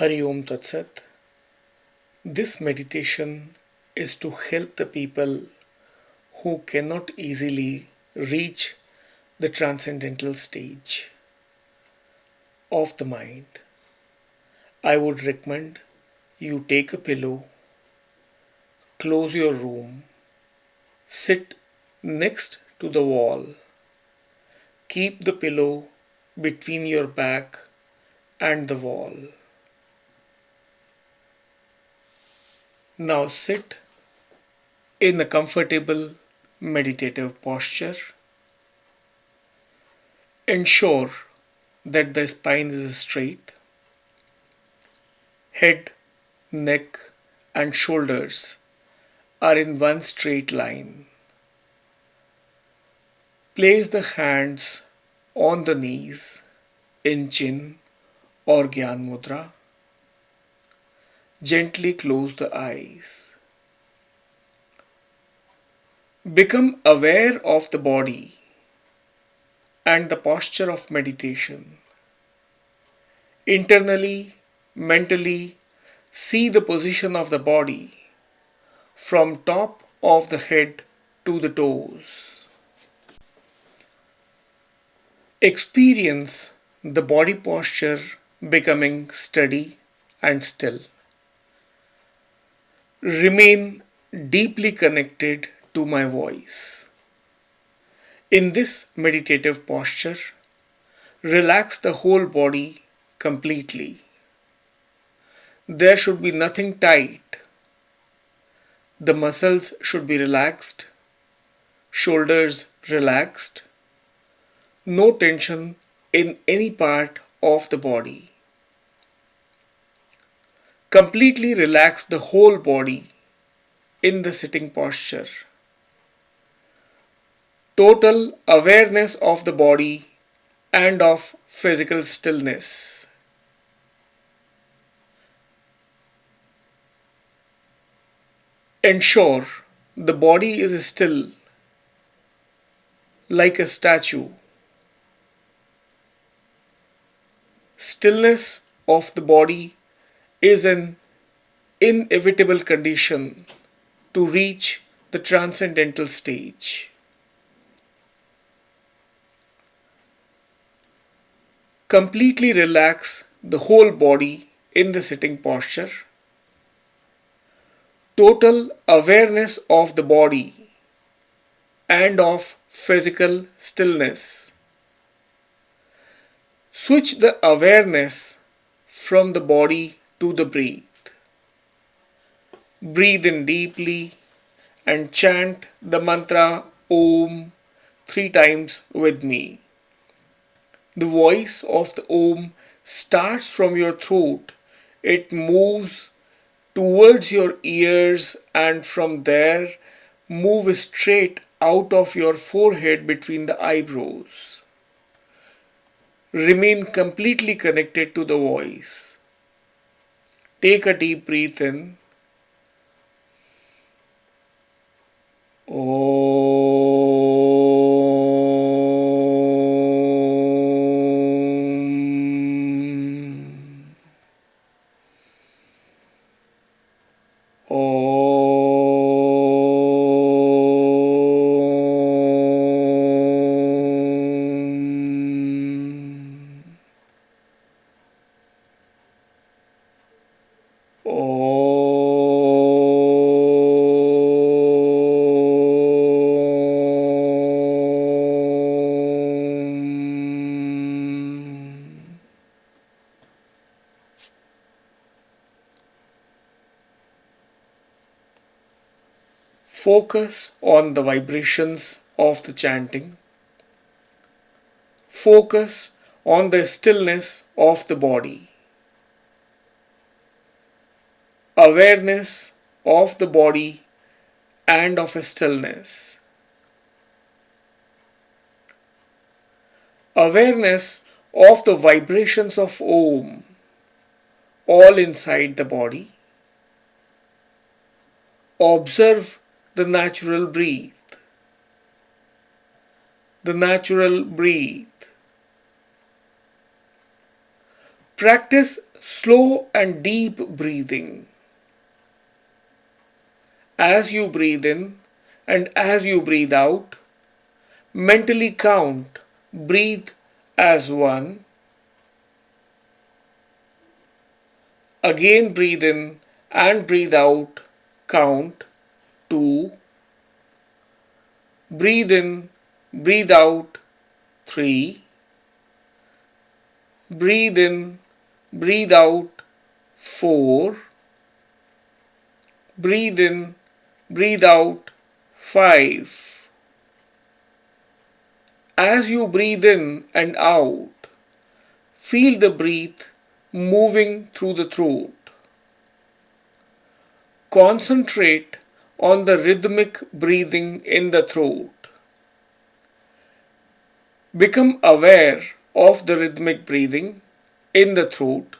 Hari Om Tat Sat. This meditation is to help the people who cannot easily reach the transcendental stage of the mind. I would recommend you take a pillow, close your room, sit next to the wall, keep the pillow between your back and the wall. Now sit in a comfortable meditative posture. Ensure that the spine is straight. Head, neck, and shoulders are in one straight line. Place the hands on the knees in chin or Gyan Mudra. Gently close the eyes. Become aware of the body and the posture of meditation. Internally, mentally, see the position of the body from top of the head to the toes. Experience the body posture becoming steady and still. Remain deeply connected to my voice. In this meditative posture, relax the whole body completely. There should be nothing tight. The muscles should be relaxed, shoulders relaxed, no tension in any part of the body. Completely relax the whole body in the sitting posture. Total awareness of the body and of physical stillness. Ensure the body is still like a statue. Stillness of the body is an inevitable condition to reach the transcendental stage. Completely relax the whole body in the sitting posture. Total awareness of the body and of physical stillness. Switch the awareness from the body to the breath. Breathe in deeply and chant the mantra Om 3 times with me. The voice of the Om starts from your throat. It moves towards your ears and from there move straight out of your forehead between the eyebrows. Remain completely connected to the voice. Take a deep breath in. Focus on the vibrations of the chanting. Focus on the stillness of the body. Awareness of the body and of a stillness. Awareness of the vibrations of Om all inside the body. Observe the natural breath. The natural breath. Practice Slow and deep breathing. As you breathe in and as you breathe out, mentally count. Breathe as one. Again breathe in and breathe out. Count two. Breathe in, breathe out. Three. Breathe in, breathe out. Four. Breathe in, breathe out. Five. As you breathe in and out, feel the breath moving through the throat. Concentrate on the rhythmic breathing in the throat. Become aware of the rhythmic breathing in the throat,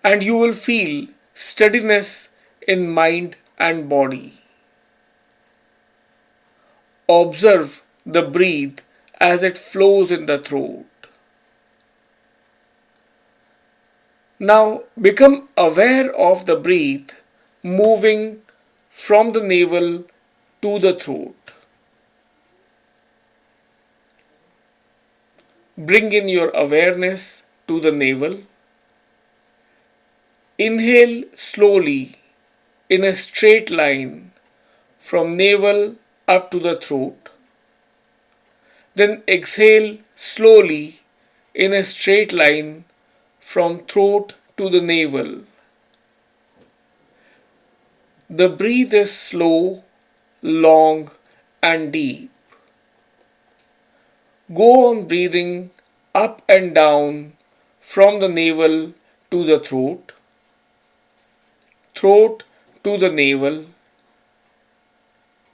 and you will feel steadiness in mind and body. Observe the breath as it flows in the throat. Now become aware of the breath moving from the navel to the throat. Bring in your awareness to the navel. Inhale slowly in a straight line from navel up to the throat. Then exhale slowly in a straight line from throat to the navel. The breath is slow, long, and deep. Go on breathing up and down from the navel to the throat, throat to the navel,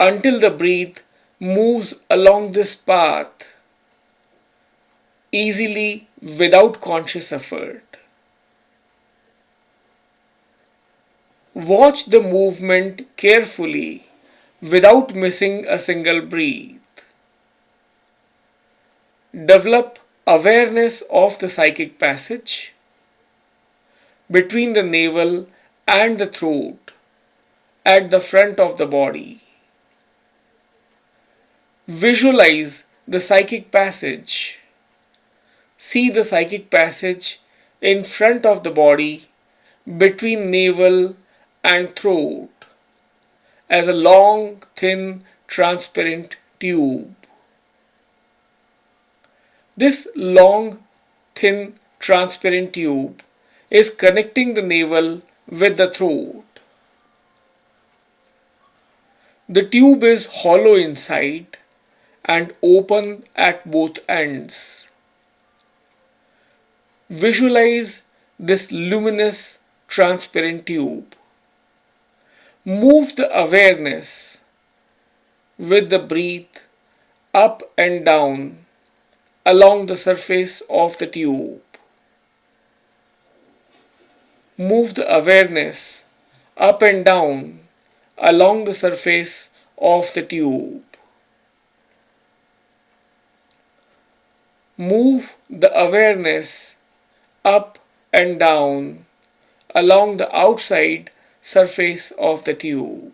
until the breath moves along this path easily without conscious effort. Watch the movement carefully without missing a single breath. Develop awareness of the psychic passage between the navel and the throat at the front of the body. Visualize the psychic passage. See the psychic passage in front of the body between navel and throat as a long, thin, transparent tube. This long, thin, transparent tube is connecting the navel with the throat. The tube is hollow inside and open at both ends. Visualize this luminous, transparent tube. Move the awareness with the breath up and down along the surface of the tube. Move the awareness up and down along the surface of the tube. Move the awareness up and down along the outside surface of the tube.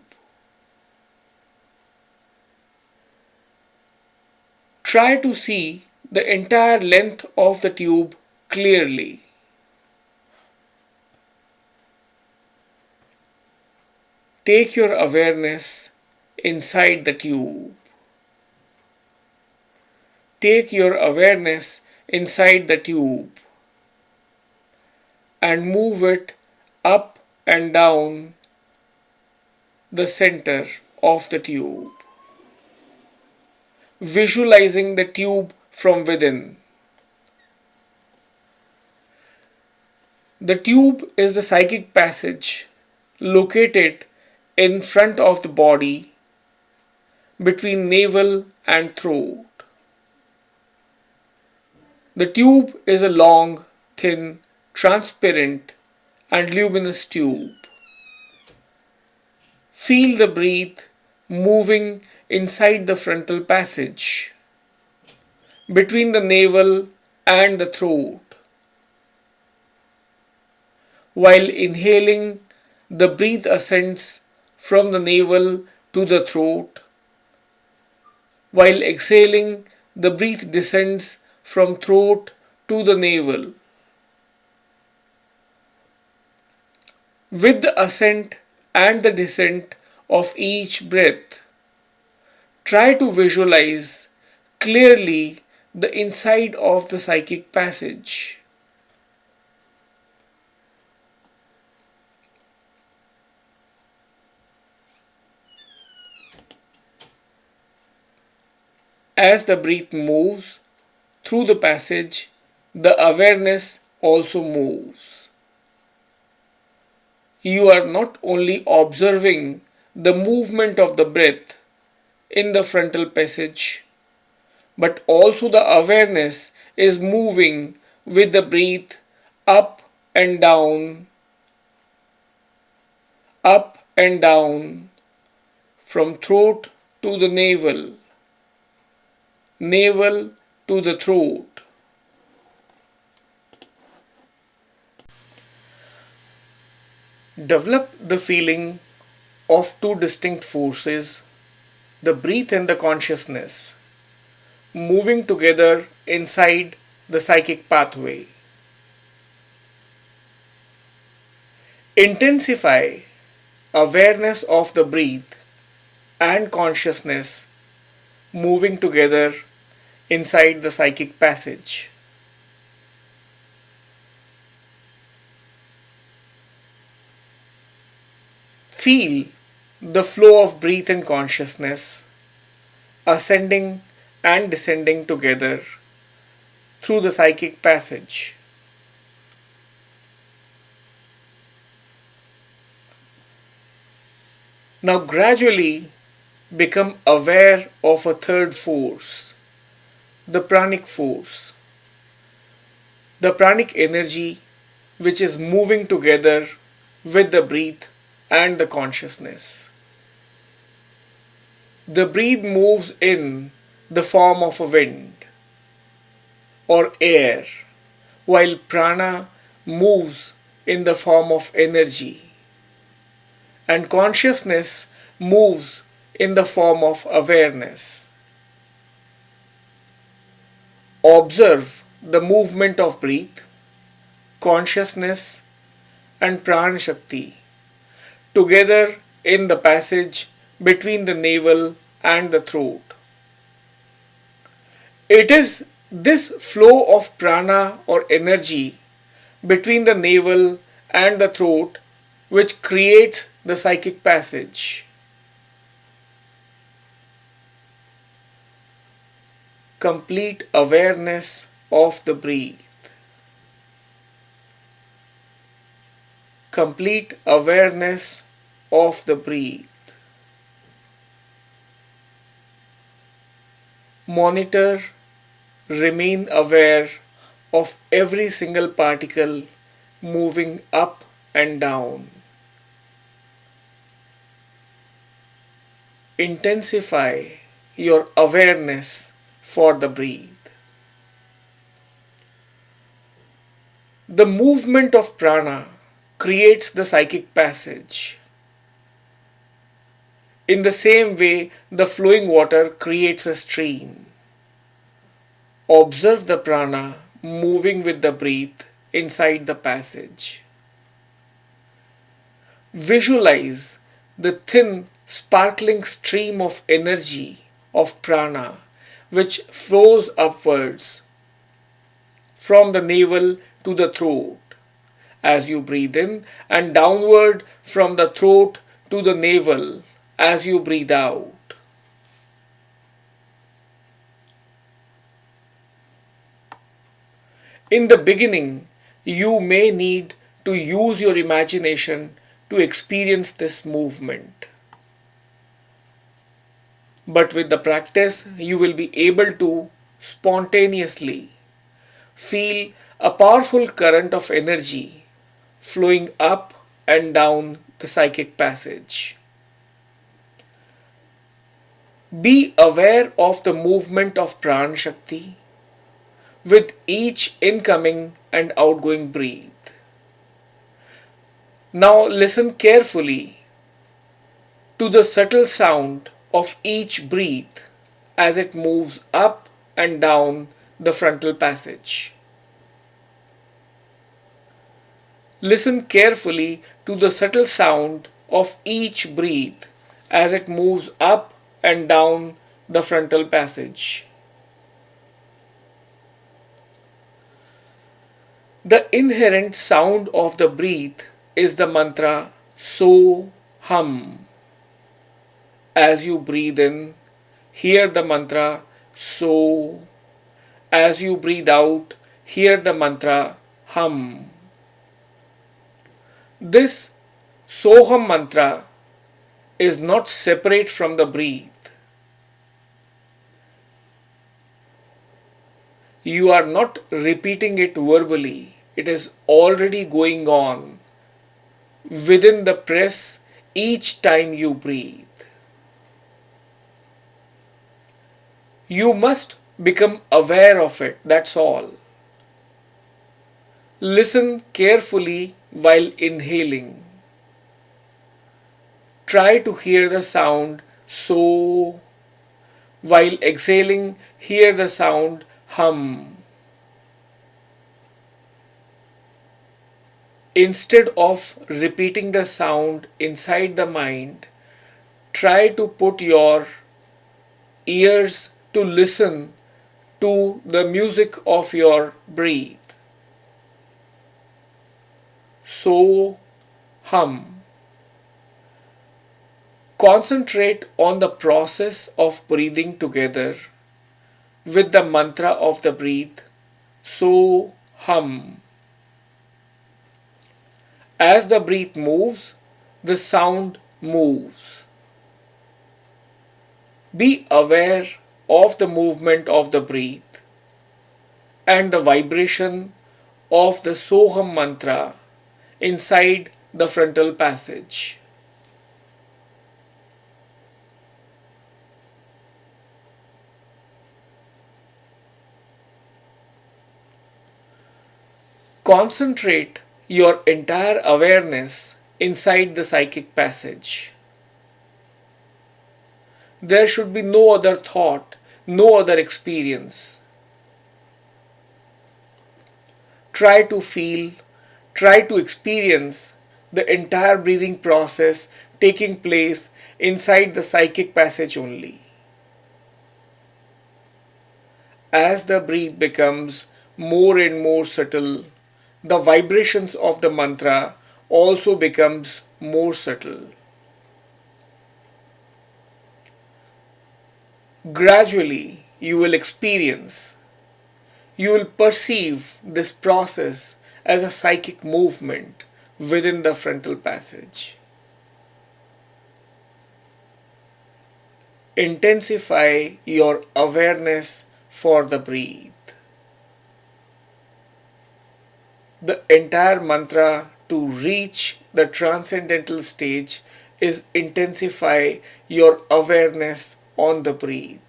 Try to see the entire length of the tube clearly. Take your awareness inside the tube. Take your awareness inside the tube and move it up and down the center of the tube, visualizing the tube from within. The tube is the psychic passage located in front of the body between navel and throat. The tube is a long, thin, transparent, and luminous tube. Feel the breath moving inside the frontal passage between the navel and the throat. While inhaling, the breath ascends from the navel to the throat. While exhaling, the breath descends from throat to the navel. With the ascent and the descent of each breath, try to visualize clearly the inside of the psychic passage. As the breath moves through the passage, the awareness also moves. You are not only observing the movement of the breath in the frontal passage, but also the awareness is moving with the breath up and down, up and down, from throat to the navel, navel to the throat. Develop the feeling of two distinct forces, the breath and the consciousness, moving together inside the psychic pathway. Intensify awareness of the breath and consciousness moving together inside the psychic passage. Feel the flow of breath and consciousness ascending and descending together through the psychic passage. Now gradually become aware of a third force, the pranic force, the pranic energy which is moving together with the breath and the consciousness. The breath moves in the form of a wind or air, while prana moves in the form of energy, and consciousness moves in the form of awareness. Observe the movement of breath, consciousness, and prana shakti together in the passage between the navel and the throat. It is this flow of prana or energy between the navel and the throat which creates the psychic passage. Complete awareness of the breath. Complete awareness of the breath. Monitor, remain aware of every single particle moving up and down. Intensify your awareness for the breath. The movement of prana creates the psychic passage. In the same way, the flowing water creates a stream. Observe the prana moving with the breath inside the passage. Visualize the thin, sparkling stream of energy of prana which flows upwards from the navel to the throat as you breathe in, and downward from the throat to the navel as you breathe out. In the beginning, you may need to use your imagination to experience this movement. But with the practice, you will be able to spontaneously feel a powerful current of energy flowing up and down the psychic passage. Be aware of the movement of Pran Shakti with each incoming and outgoing breath. Now listen carefully to the subtle sound of each breath as it moves up and down the frontal passage. Listen carefully to the subtle sound of each breath as it moves up and down the frontal passage. The inherent sound of the breath is the mantra So Hum. As you breathe in, hear the mantra So. As you breathe out, hear the mantra Hum. This Soham mantra is not separate from the breath. You are not repeating it verbally. It is already going on within the press each time you breathe. You must become aware of it, that's all. Listen carefully while inhaling. Try to hear the sound so. While exhaling, hear the sound hum. Instead of repeating the sound inside the mind, try to put your ears to listen to the music of your breath. So hum. Concentrate on the process of breathing together with the mantra of the breath. So hum. As the breath moves, the sound moves. Be aware of the movement of the breath and the vibration of the Soham mantra inside the frontal passage. Concentrate your entire awareness inside the psychic passage. There should be no other thought, no other experience. Try to feel, try to experience the entire breathing process taking place inside the psychic passage only. As the breath becomes more and more subtle, the vibrations of the mantra also becomes more subtle. Gradually, you will experience, you will perceive this process as a psychic movement within the frontal passage. Intensify your awareness for the breath. The entire mantra to reach the transcendental stage is intensify your awareness on the breath.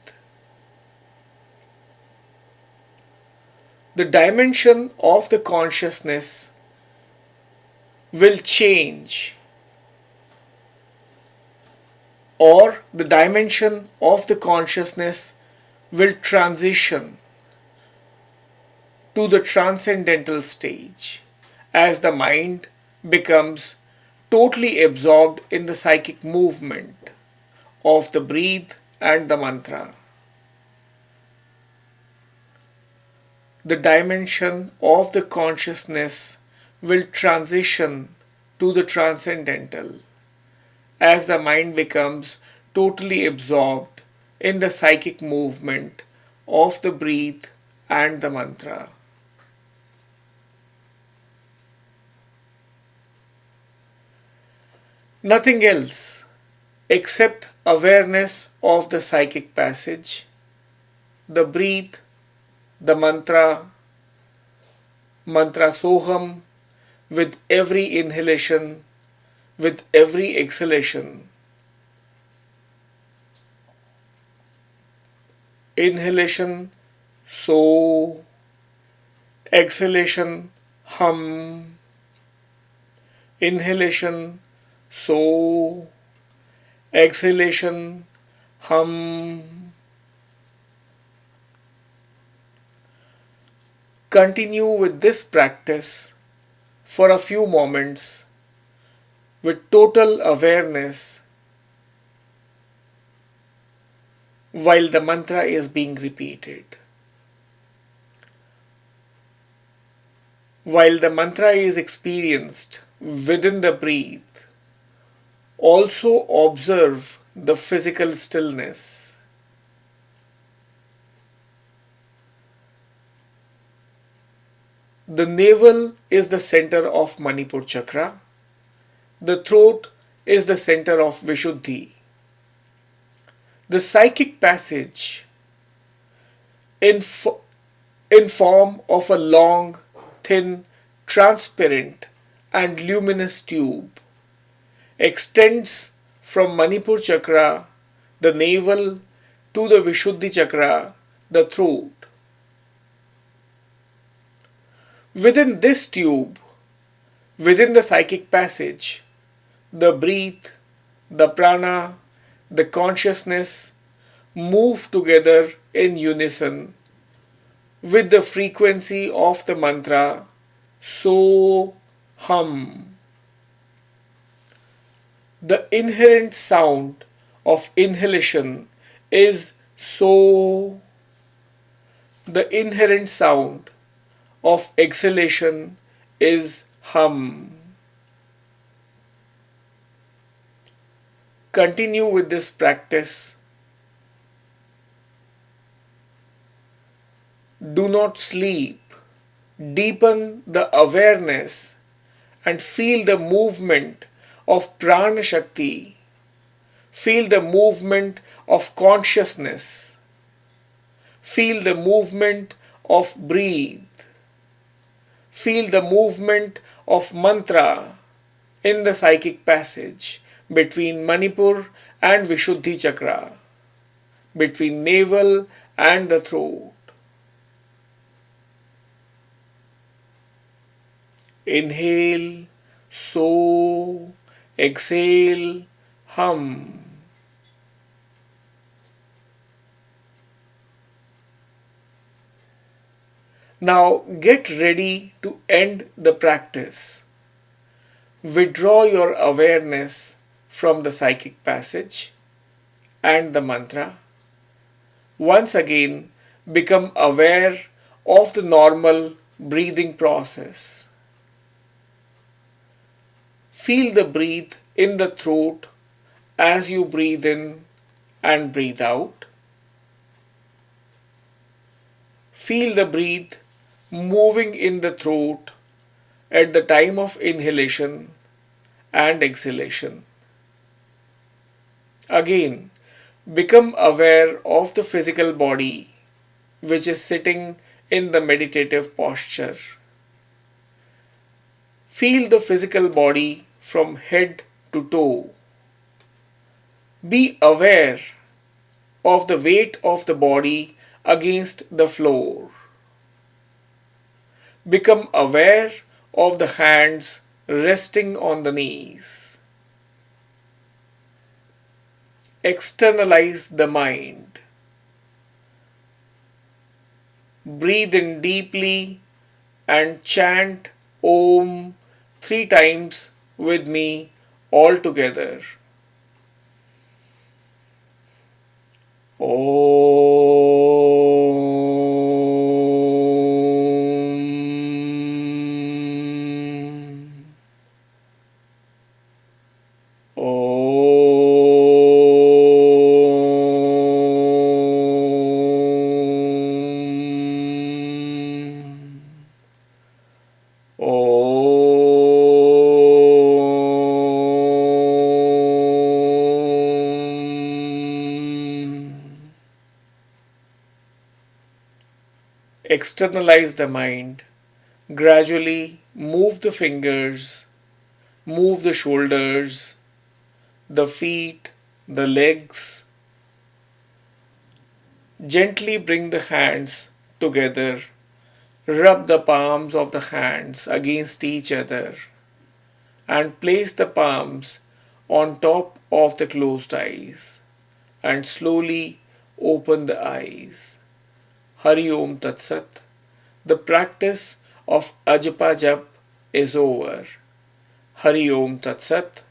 The dimension of the consciousness will change, or the dimension of the consciousness will transition to the transcendental stage as the mind becomes totally absorbed in the psychic movement of the breath and the mantra. The dimension of the consciousness will transition to the transcendental as the mind becomes totally absorbed in the psychic movement of the breath and the mantra. Nothing else except awareness of the psychic passage, the breath, the mantra Soham, with every inhalation, with every exhalation. Inhalation So, exhalation Hum. Inhalation, so. Exhalation, hum. Continue with this practice for a few moments with total awareness while the mantra is being repeated. While the mantra is experienced within the breath, also observe the physical stillness. The navel is the center of Manipur chakra. The throat is the center of Vishuddhi. The psychic passage in, in form of a long, thin, transparent and luminous tube extends from Manipur chakra, the navel, to the Vishuddhi chakra, the throat. Within this tube, within the psychic passage, the breath, the prana, the consciousness move together in unison with the frequency of the mantra so hum. The inherent sound of inhalation is so. The inherent sound of exhalation is hum. Continue with this practice. Do not sleep. Deepen the awareness and feel the movement of prana shakti. Feel the movement of consciousness. Feel the movement of breathe. Feel the movement of mantra in the psychic passage between Manipur and Vishuddhi chakra, between navel and the throat. Inhale, so. Exhale, hum. Now get ready to end the practice. Withdraw your awareness from the psychic passage and the mantra. Once again, become aware of the normal breathing process. Feel the breath in the throat as you breathe in and breathe out. Feel the breath moving in the throat at the time of inhalation and exhalation. Again, become aware of the physical body which is sitting in the meditative posture. Feel the physical body from head to toe. Be aware of the weight of the body against the floor. Become aware of the hands resting on the knees. Externalize the mind. Breathe in deeply and chant Om 3 times with me all together. Om. Externalize the mind. Gradually move the fingers, move the shoulders, the feet, the legs. Gently bring the hands together. Rub the palms of the hands against each other and place the palms on top of the closed eyes and slowly open the eyes. Hari Om Tat Sat. The practice of Ajapa-Jap is over. Hari Om Tat Sat.